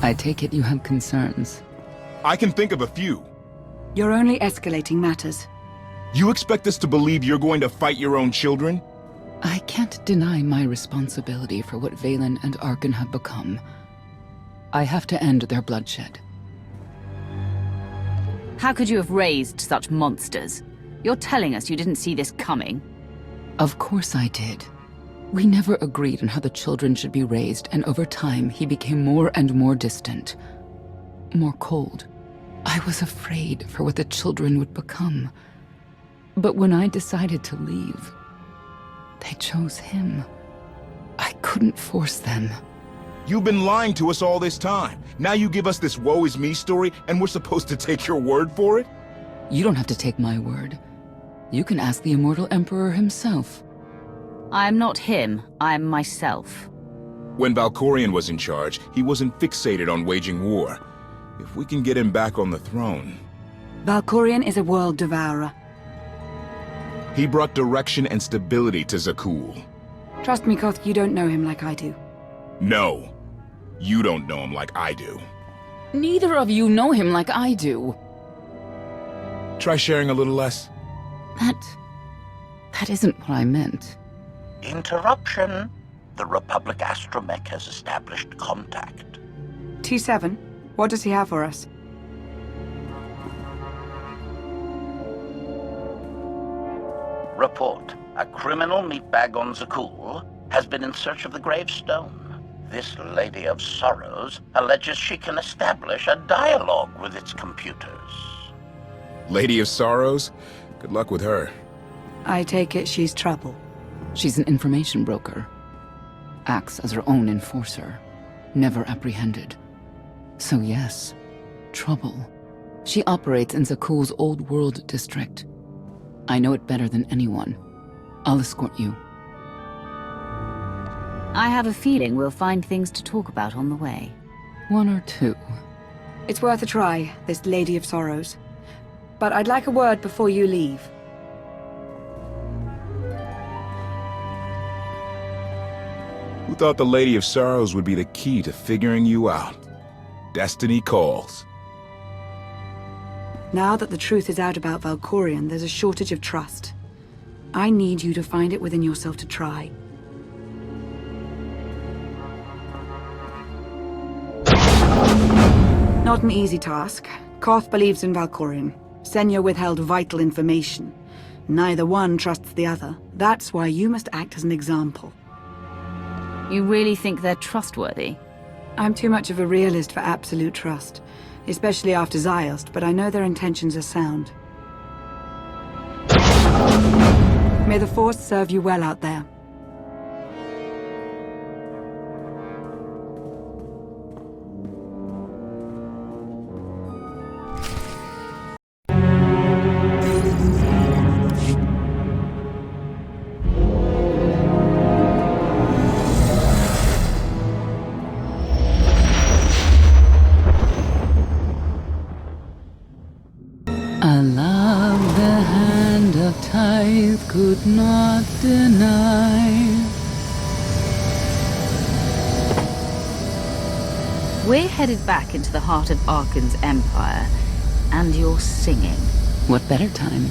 I take it you have concerns. I can think of a few. You're only escalating matters. You expect us to believe you're going to fight your own children? I can't deny my responsibility for what Valen and Arkan have become. I have to end their bloodshed. How could you have raised such monsters? You're telling us you didn't see this coming? Of course I did. We never agreed on how the children should be raised, and over time he became more and more distant. More cold. I was afraid for what the children would become. But when I decided to leave, they chose him. I couldn't force them. You've been lying to us all this time. Now you give us this woe is me story, and we're supposed to take your word for it? You don't have to take my word. You can ask the Immortal Emperor himself. I'm not him, I'm myself. When Valkorion was in charge, he wasn't fixated on waging war. If we can get him back on the throne... Valkorion is a world devourer. He brought direction and stability to Zakul. Trust me, KOTFE, you don't know him like I do. No. You don't know him like I do. Neither of you know him like I do. Try sharing a little less. That isn't what I meant. Interruption. The Republic astromech has established contact. T7, what does he have for us? Report. A criminal meatbag on Zakul has been in search of the gravestone. This Lady of Sorrows alleges she can establish a dialogue with its computers. Lady of Sorrows? Good luck with her. I take it she's trouble. She's an information broker. Acts as her own enforcer. Never apprehended. So yes, trouble. She operates in Zakul's Old World district. I know it better than anyone. I'll escort you. I have a feeling we'll find things to talk about on the way. One or two. It's worth a try, this Lady of Sorrows. But I'd like a word before you leave. Who thought the Lady of Sorrows would be the key to figuring you out? Destiny calls. Now that the truth is out about Valkorion, there's a shortage of trust. I need you to find it within yourself to try. Not an easy task. KOTFE believes in Valkorion. Senya withheld vital information. Neither one trusts the other. That's why you must act as an example. You really think they're trustworthy? I'm too much of a realist for absolute trust. Especially after Ziost, but I know their intentions are sound. May the Force serve you well out there. I love the hand of tithe could not deny. We're headed back into the heart of Arkan's empire, and you're singing. What better time?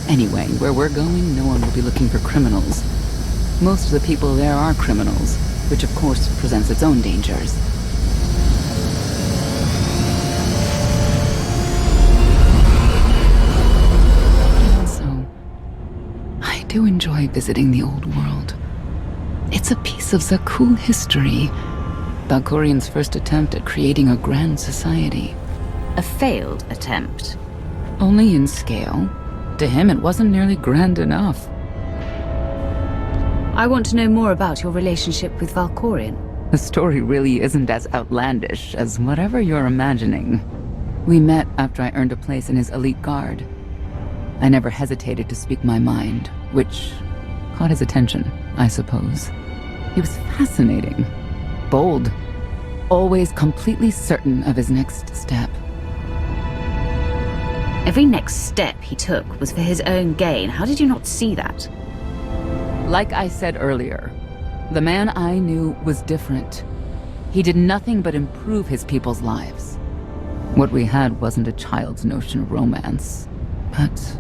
Anyway, where we're going, no one will be looking for criminals. Most of the people there are criminals, which of course presents its own dangers. I do enjoy visiting the old world. It's a piece of Zakul history. Valkorion's first attempt at creating a grand society. A failed attempt. Only in scale. To him, it wasn't nearly grand enough. I want to know more about your relationship with Valkorion. The story really isn't as outlandish as whatever you're imagining. We met after I earned a place in his elite guard. I never hesitated to speak my mind, which caught his attention, I suppose. He was fascinating, bold, always completely certain of his next step. Every next step he took was for his own gain. How did you not see that? Like I said earlier, the man I knew was different. He did nothing but improve his people's lives. What we had wasn't a child's notion of romance, but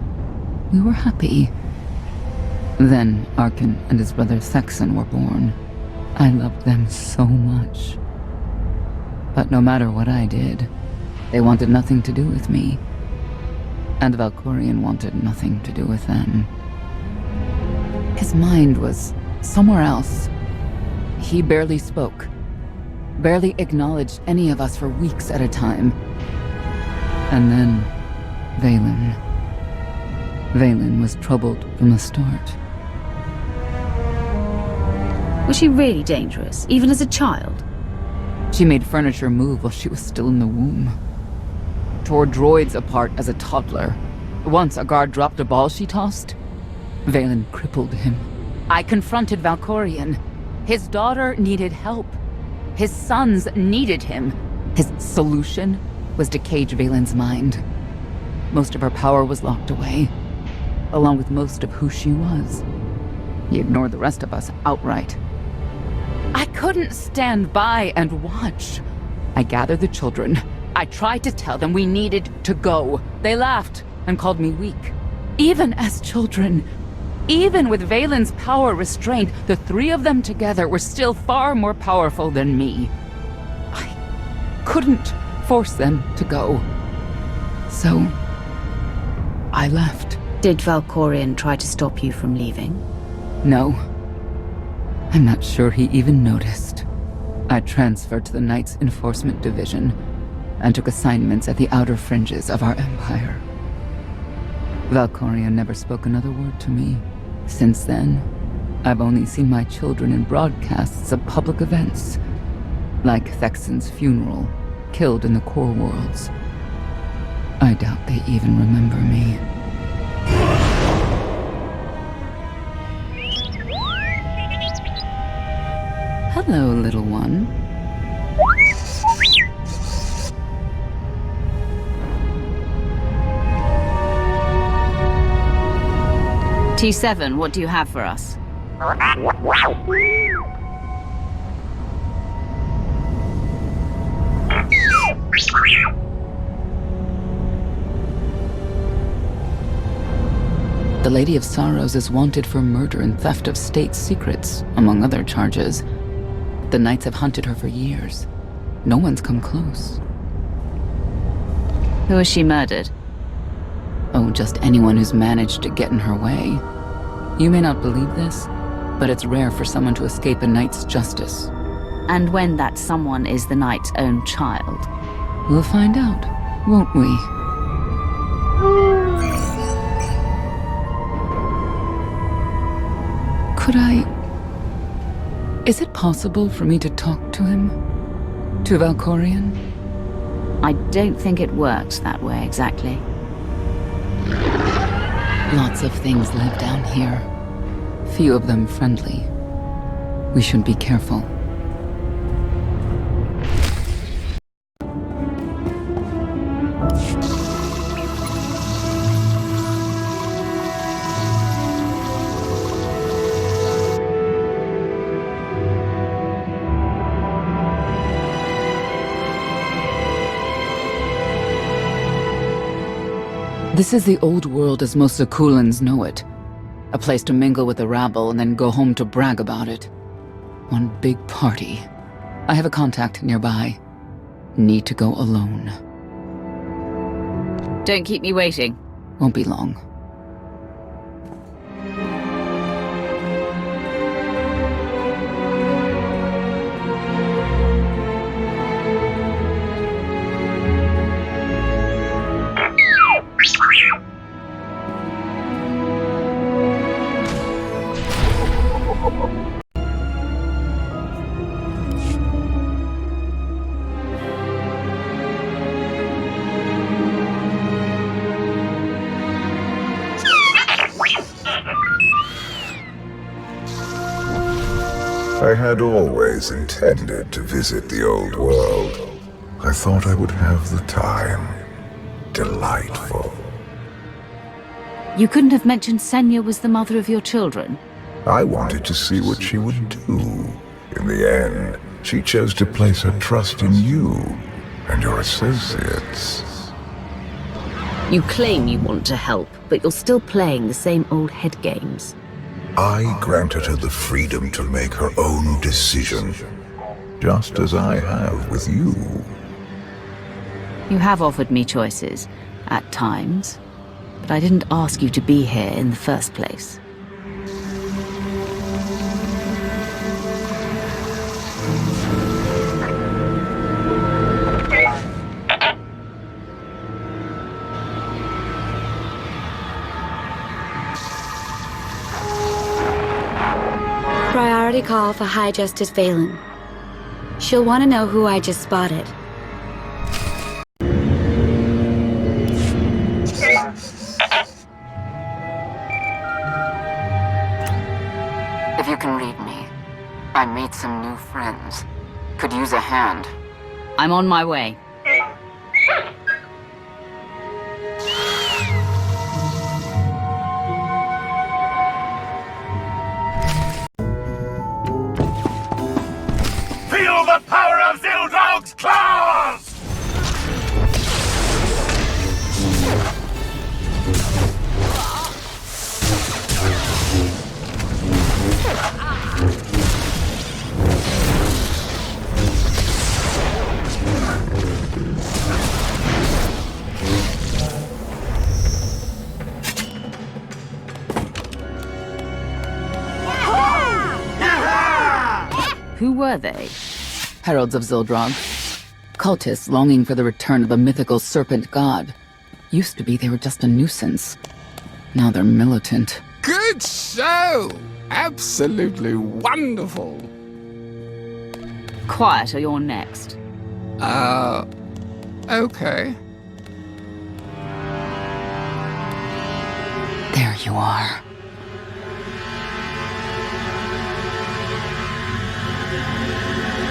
we were happy. Then Arkin and his brother Thexan were born. I loved them so much. But no matter what I did, they wanted nothing to do with me. And Valkorion wanted nothing to do with them. His mind was somewhere else. He barely spoke, barely acknowledged any of us for weeks at a time. And then, Vaylin. Vaylin was troubled from the start. Was she really dangerous, even as a child? She made furniture move while she was still in the womb. Tore droids apart as a toddler. Once a guard dropped a ball she tossed. Vaylin crippled him. I confronted Valkorion. His daughter needed help. His sons needed him. His solution was to cage Vaylin's mind. Most of her power was locked away, along with most of who she was. He ignored the rest of us outright. I couldn't stand by and watch. I gathered the children. I tried to tell them we needed to go. They laughed and called me weak. Even as children, even with Vaylin's power restrained, the three of them together were still far more powerful than me. I couldn't force them to go. So, I left. Did Valkorion try to stop you from leaving? No. I'm not sure he even noticed. I transferred to the Knights Enforcement Division and took assignments at the outer fringes of our empire. Valkorion never spoke another word to me. Since then, I've only seen my children in broadcasts of public events, like Thexan's funeral, killed in the core worlds. I doubt they even remember me. Hello, little one. T7, what do you have for us? The Lady of Sorrows is wanted for murder and theft of state secrets, among other charges. The Knights have hunted her for years. No one's come close. Who has she murdered? Oh, just anyone who's managed to get in her way. You may not believe this, but it's rare for someone to escape a knight's justice. And when that someone is the knight's own child? We'll find out, won't we? Could I... Is it possible for me to talk to him? To Valkorion? I don't think it works that way exactly. Lots of things live down here. Few of them friendly. We should be careful. This is the old world as most Zakulans know it. A place to mingle with the rabble and then go home to brag about it. One big party. I have a contact nearby. Need to go alone. Don't keep me waiting. Won't be long. I had always intended to visit the old world. I thought I would have the time. Delightful. You couldn't have mentioned Senya was the mother of your children? I wanted to see what she would do. In the end, She chose to place her trust in you and your associates. You claim you want to help, but you're still playing the same old head games. I granted her the freedom to make her own decision, just as I have with you. You have offered me choices, at times, but I didn't ask you to be here in the first place. Priority call for High Justice Valen. She'll want to know who I just spotted. If you can read me, I made some new friends. Could use a hand. I'm on my way. Feel the power of Zildog's claws! Who were they? Heralds of Zildrog. Cultists longing for the return of a mythical serpent god. Used to be they were just a nuisance. Now they're militant. Good show! Absolutely wonderful. Quiet or you're next. Okay. There you are.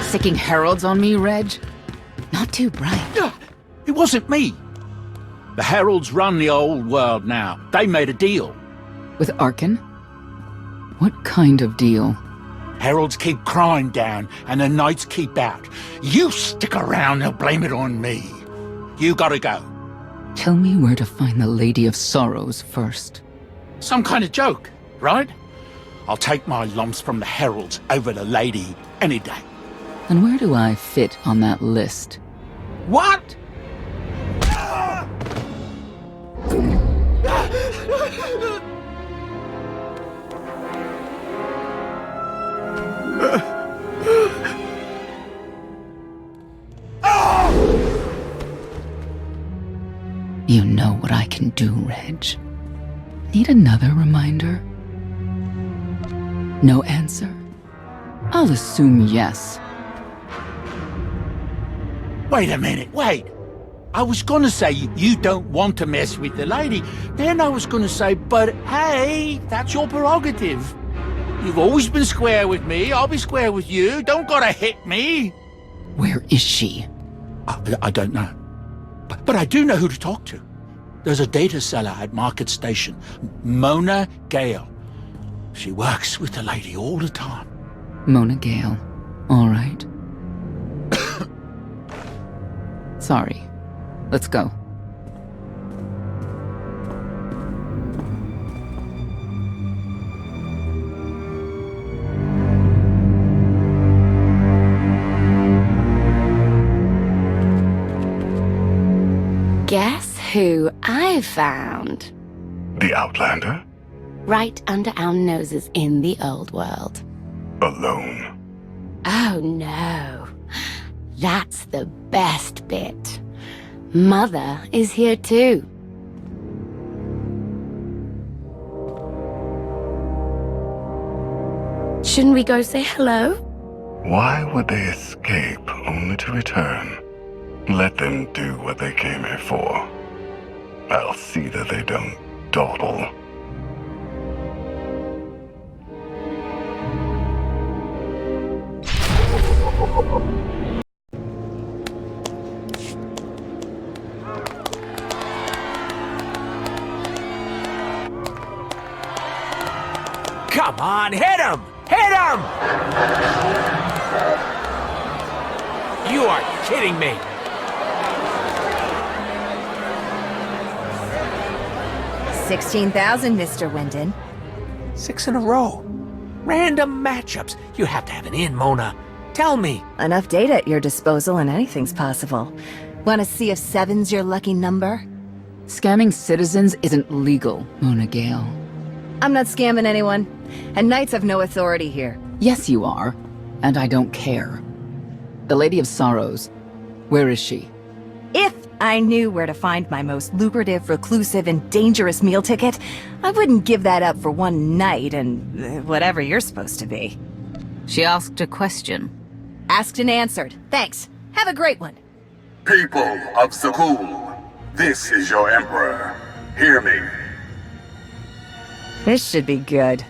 Sicking heralds on me, Reg? Not too bright. It wasn't me. The Heralds run the old world now. They made a deal. With Arkan? What kind of deal? Heralds keep crime down, and the Knights keep out. You stick around, they'll blame it on me. You gotta go. Tell me where to find the Lady of Sorrows first. Some kind of joke, right? I'll take my lumps from the Heralds over the Lady any day. And where do I fit on that list? What? You know what I can do, Reg. Need another reminder? No answer? I'll assume yes. Wait a minute, wait. I was gonna say you don't want to mess with the lady. Then I was gonna say, but hey, that's your prerogative. You've always been square with me, I'll be square with you. Don't gotta hit me. Where is she? I don't know. But I do know who to talk to. There's a data seller at Market Station, Mona Gale. She works with the lady all the time. Mona Gale. All right. Sorry. Let's go. Guess who I found? The Outlander? Right under our noses in the old world. Alone. Oh no. That's the best bit. Mother is here too. Shouldn't we go say hello? Why would they escape only to return? Let them do what they came here for. I'll see that they don't dawdle. Come on, hit him! Hit him! You are kidding me. $16,000, Mr. Wyndon. 6 in a row. Random matchups. You have to have an in, Mona. Tell me. Enough data at your disposal and anything's possible. Want to see if 7's your lucky number? Scamming citizens isn't legal, Mona Gale. I'm not scamming anyone. And Knights have no authority here. Yes, you are. And I don't care. The Lady of Sorrows, where is she? If I knew where to find my most lucrative, reclusive, and dangerous meal ticket, I wouldn't give that up for one night and whatever you're supposed to be. She asked a question. Asked and answered. Thanks. Have a great one. People of Zakul, this is your Emperor. Hear me. This should be good.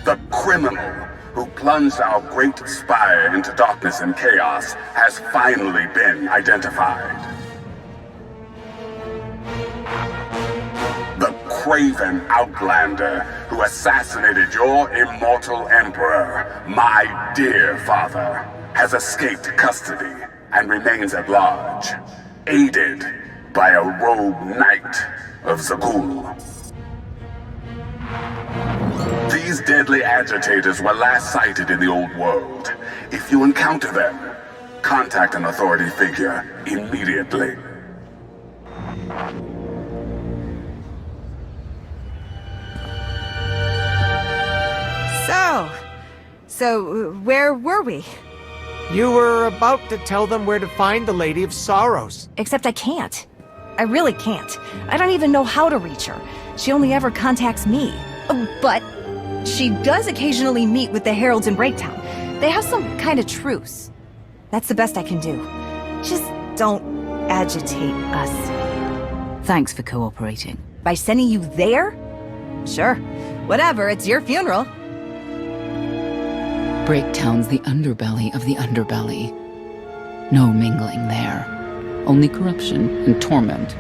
The criminal who plunged our great spire into darkness and chaos has finally been identified. The craven outlander who assassinated your immortal Emperor, my dear father, has escaped custody and remains at large, aided by a rogue knight of Zakul. These deadly agitators were last sighted in the old world. If you encounter them, contact an authority figure immediately. So where were we? You were about to tell them where to find the Lady of Sorrows. Except I can't. I really can't. I don't even know how to reach her. She only ever contacts me. Oh, but she does occasionally meet with the Heralds in Breaktown. They have some kind of truce. That's the best I can do. Just don't agitate us. Thanks for cooperating. By sending you there? Sure. Whatever, it's your funeral. Breaktown's the underbelly of the underbelly. No mingling there. Only corruption and torment.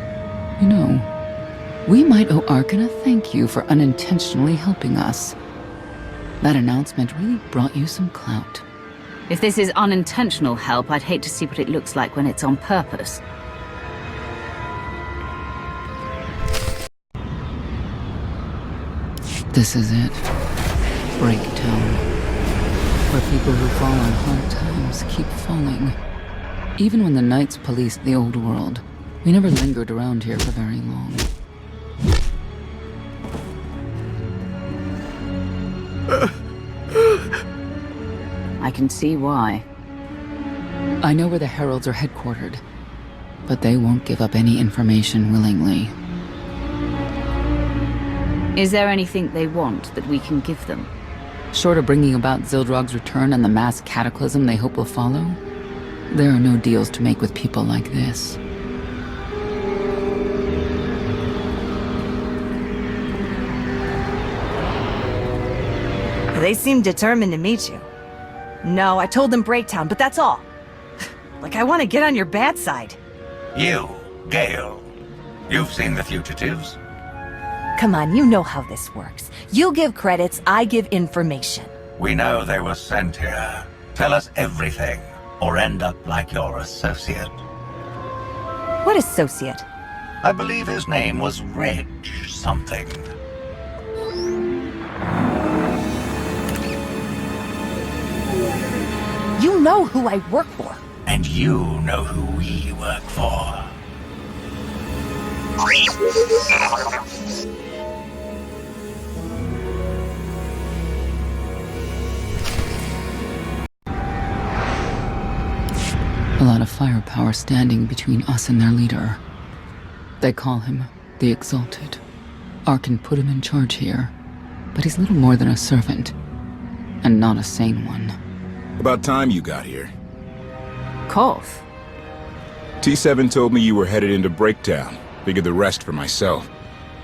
You know, we might owe Arkan a thank you for unintentionally helping us. That announcement really brought you some clout. If this is unintentional help, I'd hate to see what it looks like when it's on purpose. This is it. Breaktown. Where people who fall on hard times keep falling. Even when the Knights policed the old world, we never lingered around here for very long. I can see why. I know where the Heralds are headquartered, but they won't give up any information willingly. Is there anything they want that we can give them? Short of bringing about Zildrog's return and the mass cataclysm they hope will follow, there are no deals to make with people like this. They seem determined to meet you. No, I told them Breaktown, but that's all. Like I want to get on your bad side. You, Gale. You've seen the fugitives? Come on, you know how this works. You give credits, I give information. We know they were sent here. Tell us everything, or end up like your associate. What associate? I believe his name was Reg something. You know who I work for. And you know who we work for. A lot of firepower standing between us and their leader. They call him the Exalted. Arkan put him in charge here, but he's little more than a servant, and not a sane one. About time you got here. KOTFE? T7 told me you were headed into Breaktown. Figured the rest for myself.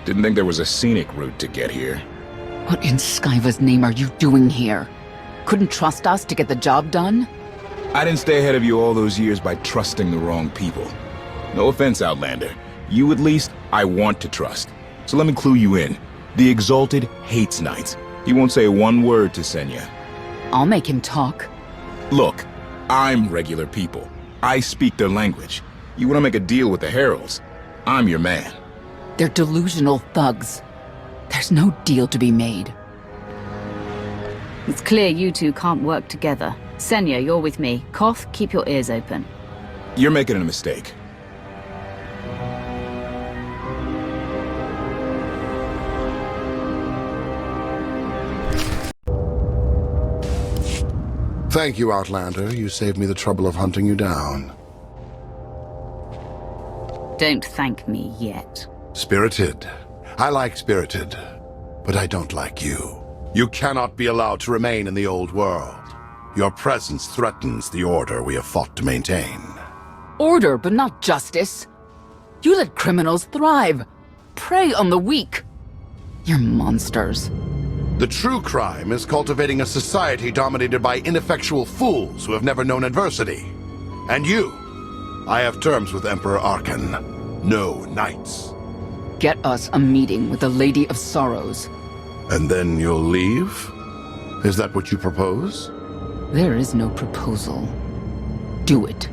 Didn't think there was a scenic route to get here. What in Skyva's name are you doing here? Couldn't trust us to get the job done? I didn't stay ahead of you all those years by trusting the wrong people. No offense, Outlander. You at least, I want to trust. So let me clue you in. The Exalted hates Knights. He won't say one word to Senya. I'll make him talk. Look, I'm regular people. I speak their language. You want to make a deal with the Heralds? I'm your man. They're delusional thugs. There's no deal to be made. It's clear you two can't work together. Senya, you're with me. KOTFE, keep your ears open. You're making a mistake. Thank you, Outlander. You saved me the trouble of hunting you down. Don't thank me yet. Spirited. I like Spirited, but I don't like you. You cannot be allowed to remain in the old world. Your presence threatens the order we have fought to maintain. Order, but not justice. You let criminals thrive. Prey on the weak. You're monsters. The true crime is cultivating a society dominated by ineffectual fools who have never known adversity. And you. I have terms with Emperor Arkan. No knights. Get us a meeting with the Lady of Sorrows. And then you'll leave? Is that what you propose? There is no proposal. Do it.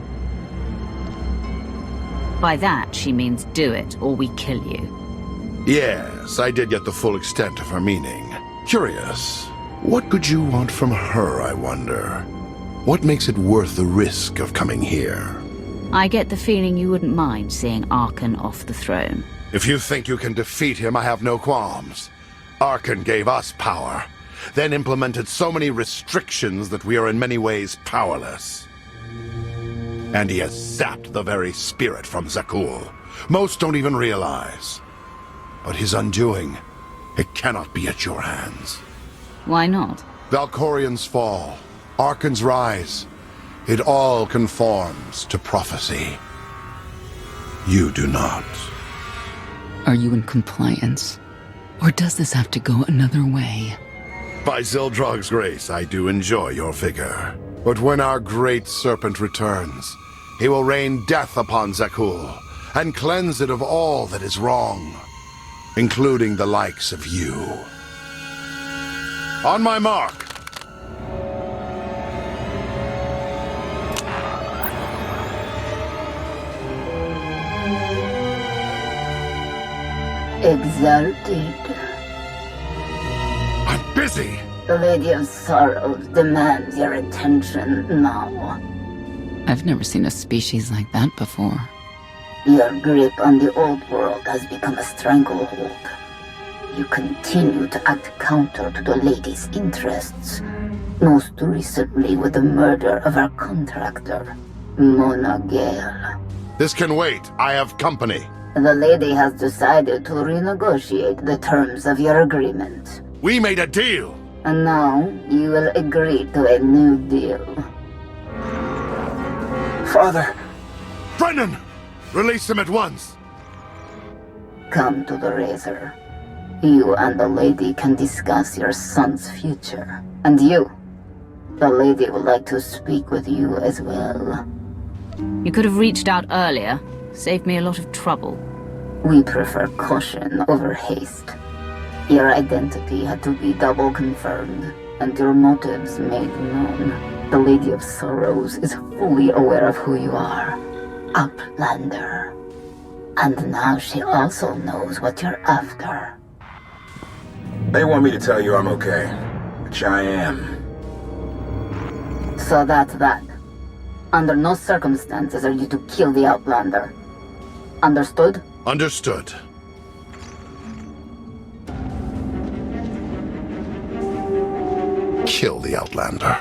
By that, she means do it, or we kill you. Yes, I did get the full extent of her meaning. Curious. What could you want from her, I wonder? What makes it worth the risk of coming here? I get the feeling you wouldn't mind seeing Arkan off the throne. If you think you can defeat him, I have no qualms. Arkan gave us power, then implemented so many restrictions that we are in many ways powerless. And he has sapped the very spirit from Zakuul. Most don't even realize. But his undoing, it cannot be at your hands. Why not? Valkorian's fall, Arkan's rise, it all conforms to prophecy. You do not. Are you in compliance? Or does this have to go another way? By Zildrog's grace, I do enjoy your vigor. But when our great serpent returns, he will rain death upon Zakuul, and cleanse it of all that is wrong, including the likes of you. On my mark! Exalted. I'm busy! The Lady of Sorrows demands your attention now. I've never seen a species like that before. Your grip on the old world has become a stranglehold. You continue to act counter to the Lady's interests, most recently with the murder of our contractor, Mona Gale. This can wait. I have company. The Lady has decided to renegotiate the terms of your agreement. We made a deal! And now you will agree to a new deal. Father! Brennan! Release him at once! Come to the Razor. You and the Lady can discuss your son's future. And you. The Lady would like to speak with you as well. You could have reached out earlier. Saved me a lot of trouble. We prefer caution over haste. Your identity had to be double confirmed, and your motives made known. The Lady of Sorrows is fully aware of who you are. Outlander. And now she also knows what you're after. They want me to tell you I'm okay, which I am. So that's that. Under no circumstances are you to kill the Outlander. Understood? Understood. Kill the Outlander.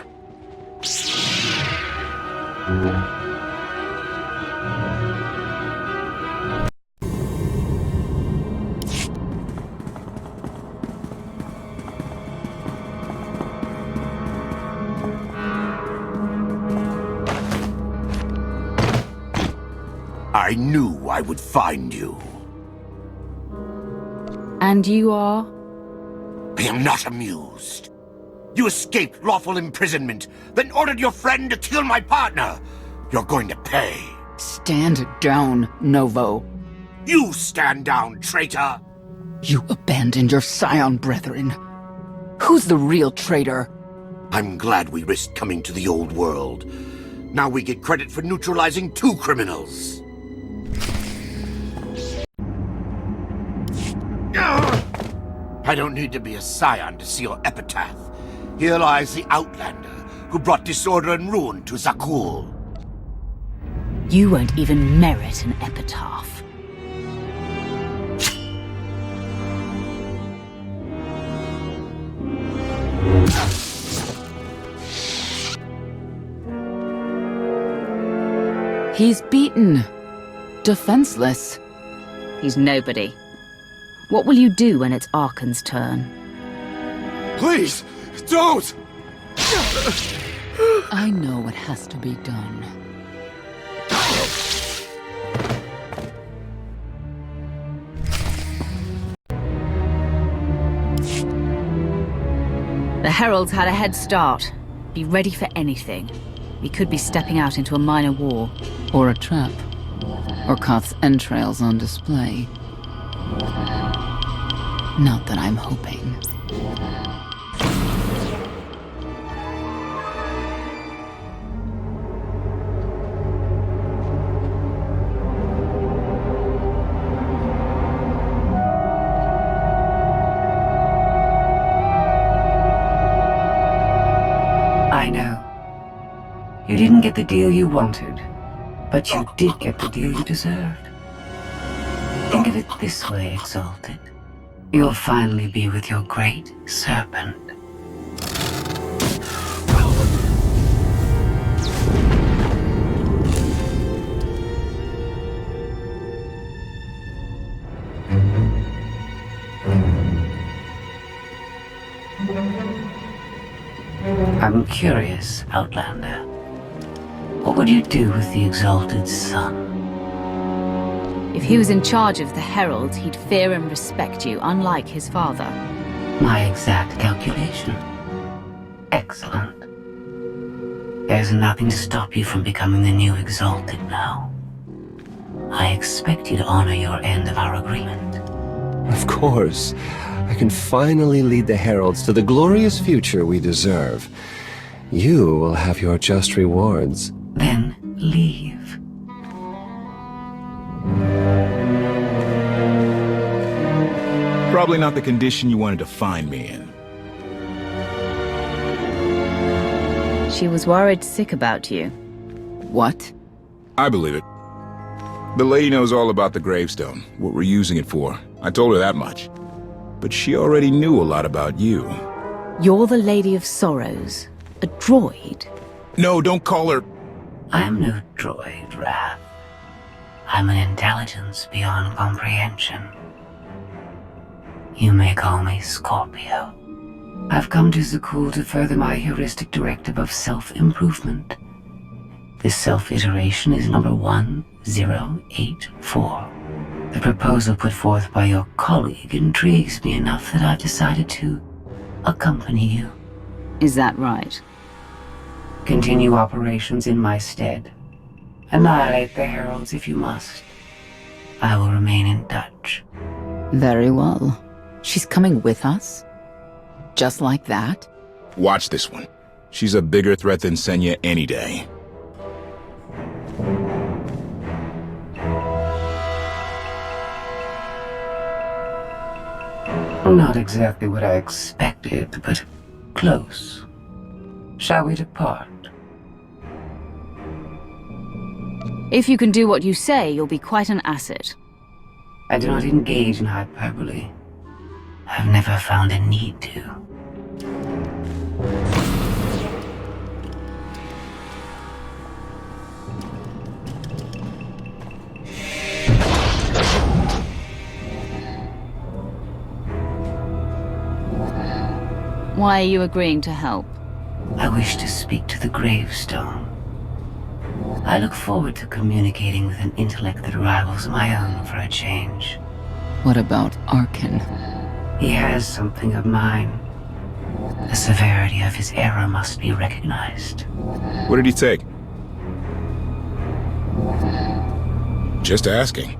I knew I would find you. And you are? I am not amused. You escaped lawful imprisonment, then ordered your friend to kill my partner. You're going to pay. Stand down, Novo. You stand down, traitor! You abandoned your scion brethren. Who's the real traitor? I'm glad we risked coming to the old world. Now we get credit for neutralizing 2 criminals. I don't need to be a scion to see your epitaph. Here lies the Outlander, who brought disorder and ruin to Zakul. You won't even merit an epitaph. He's beaten. Defenseless. He's nobody. What will you do when it's Arkan's turn? Please, don't! I know what has to be done. The Heralds had a head start. Be ready for anything. We could be stepping out into a minor war. Or a trap. Or KOTFE's entrails on display. Not that I'm hoping. I know. You didn't get the deal you wanted, but you did get the deal you deserved. Think of it this way, Exalted. You'll finally be with your great serpent. I'm curious, Outlander. What would you do with the Exalted Son? If he was in charge of the Heralds, he'd fear and respect you, unlike his father. My exact calculation. Excellent. There's nothing to stop you from becoming the new Exalted now. I expect you to honor your end of our agreement. Of course. I can finally lead the Heralds to the glorious future we deserve. You will have your just rewards. Then leave. Probably not the condition you wanted to find me in. She was worried sick about you. What? I believe it. The lady knows all about the gravestone, what we're using it for. I told her that much. But she already knew a lot about you. You're the Lady of Sorrows. A droid? No, don't call her... I am no droid, Wrath. I'm an intelligence beyond comprehension. You may call me Scorpio. I've come to Zakul to further my heuristic directive of self-improvement. This self-iteration is number 1084. The proposal put forth by your colleague intrigues me enough that I've decided to accompany you. Is that right? Continue operations in my stead. Annihilate the Heralds if you must. I will remain in touch. Very well. She's coming with us? Just like that? Watch this one. She's a bigger threat than Senya any day. Not exactly what I expected, but close. Shall we depart? If you can do what you say, you'll be quite an asset. I do not engage in hyperbole. I've never found a need to. Why are you agreeing to help? I wish to speak to the gravestone. I look forward to communicating with an intellect that rivals my own for a change. What about Arkan? He has something of mine. The severity of his error must be recognized. What did he take? Just asking.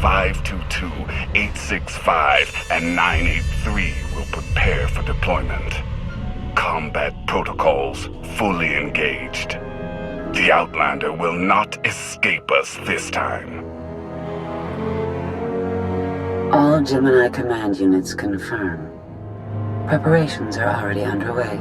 522, 865, and 983 will prepare for deployment. Combat protocols fully engaged. The Outlander will not escape us this time. All Gemini command units confirm. Preparations are already underway.